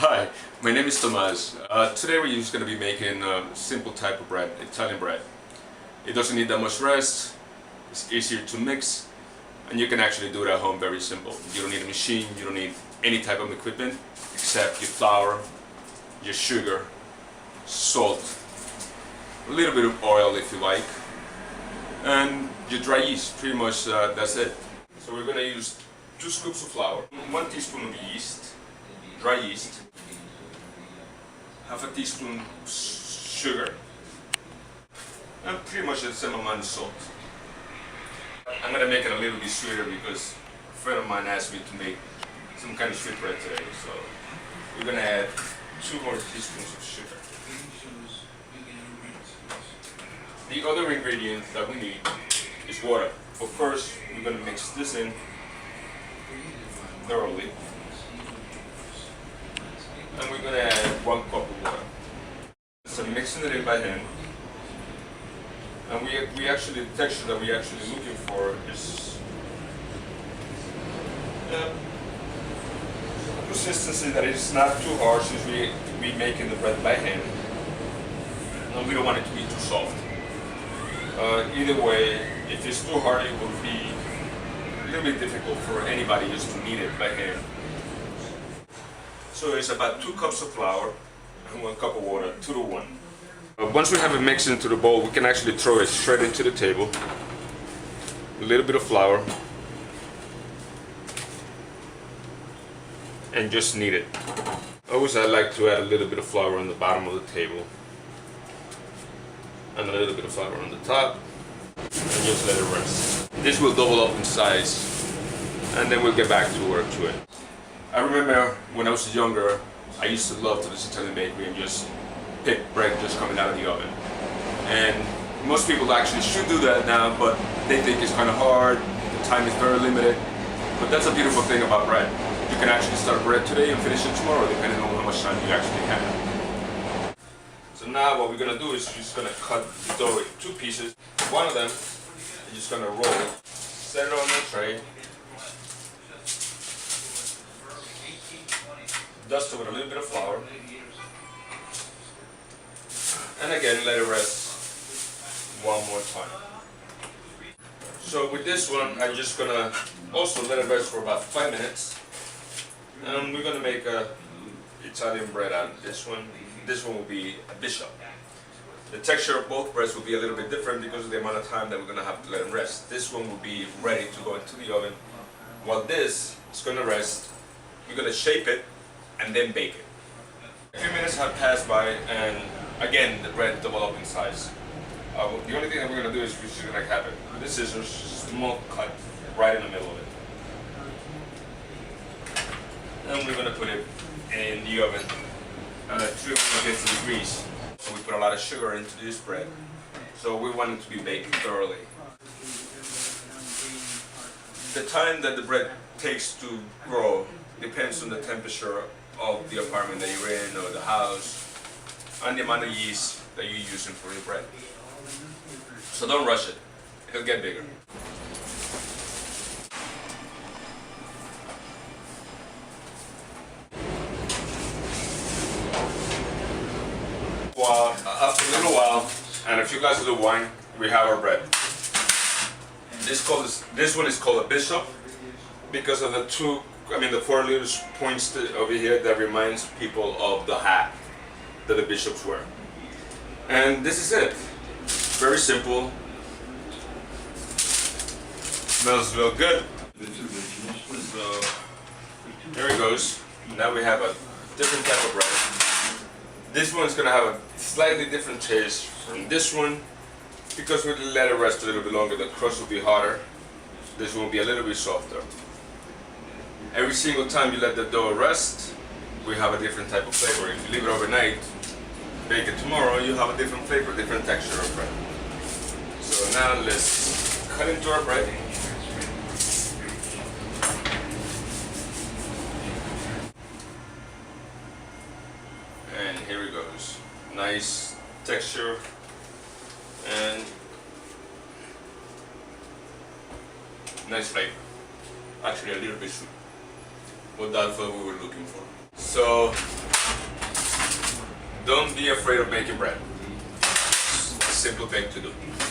Hi, my name is Tomas. Today we're just going to be making a simple type of bread, Italian bread. It doesn't need that much rest, it's easier to mix, and you can actually do it at home very simple. You don't need a machine, you don't need any type of equipment except your flour, your sugar, salt, a little bit of oil if you like, and your dry yeast. Pretty much that's it. So we're going to use 2 scoops of flour, 1 teaspoon of yeast, dry yeast, half a teaspoon sugar, and pretty much the same amount of salt. I'm going to make it a little bit sweeter because a friend of mine asked me to make some kind of sweet bread today, so we're going to add 2 more teaspoons of sugar. The other ingredient that we need is water. But first, we're going to mix this in thoroughly. And we're going to add 1 cup of water. So mixing it in by hand. And we actually, the texture that we're actually looking for is consistency that is not too harsh since we're making the bread by hand. And we don't want it to be too soft. Either way, if it's too hard, it will be a little bit difficult for anybody just to knead it by hand. So it's about 2 cups of flour and 1 cup of water, 2 to 1. Once we have it mixed into the bowl, we can actually throw it straight into the table. A little bit of flour. And just knead it. Always I like to add a little bit of flour on the bottom of the table. And a little bit of flour on the top. And just let it rest. This will double up in size. And then we'll get back to work to it. I remember when I was younger, I used to love to this Italian bakery and just pick bread just coming out of the oven. And most people actually should do that now, but they think it's kind of hard, the time is very limited. But that's a beautiful thing about bread. You can actually start bread today and finish it tomorrow, depending on how much time you actually have. So now what we're going to do is just going to cut the dough in 2 pieces. One of them, you're just going to roll it, set it on the tray, dust it with a little bit of flour, and again let it rest one more time. So with this one, I'm just gonna also let it rest for about 5 minutes, and we're gonna make a Italian bread out of this one. This one will be a bishop. The texture of both breads will be a little bit different because of the amount of time that we're gonna have to let it rest. This one will be ready to go into the oven, while this is gonna rest. We're gonna shape it and then bake it. A few minutes have passed by, and again the bread double up in size. The only thing that we're going to do is we're just going to have it with the scissors, small cut right in the middle of it. And we're going to put it in the oven at 350 degrees. So we put a lot of sugar into this bread, so we want it to be baked thoroughly. The time that the bread takes to grow depends on the temperature of the apartment that you're in or the house, and the amount of yeast that you're using for your bread. So don't rush it, it'll get bigger. Well, after a little while and a few glasses of wine, we have our bread. This one is called a bishop because of the 4 little points over here that reminds people of the hat that the bishops wear. And this is it. Very simple. Smells real good. So there it goes. Now we have a different type of bread. This one's gonna have a slightly different taste from this one because we let it rest a little bit longer. The crust will be harder. This one will be a little bit softer. Every single time you let the dough rest, we have a different type of flavor. If you leave it overnight, bake it tomorrow, you have a different flavor, different texture of bread. So now let's cut into our bread. And here it goes. Nice texture and nice flavor. Actually a little bit sweet. But that's what we were looking for. So don't be afraid of making bread. It's a simple thing to do.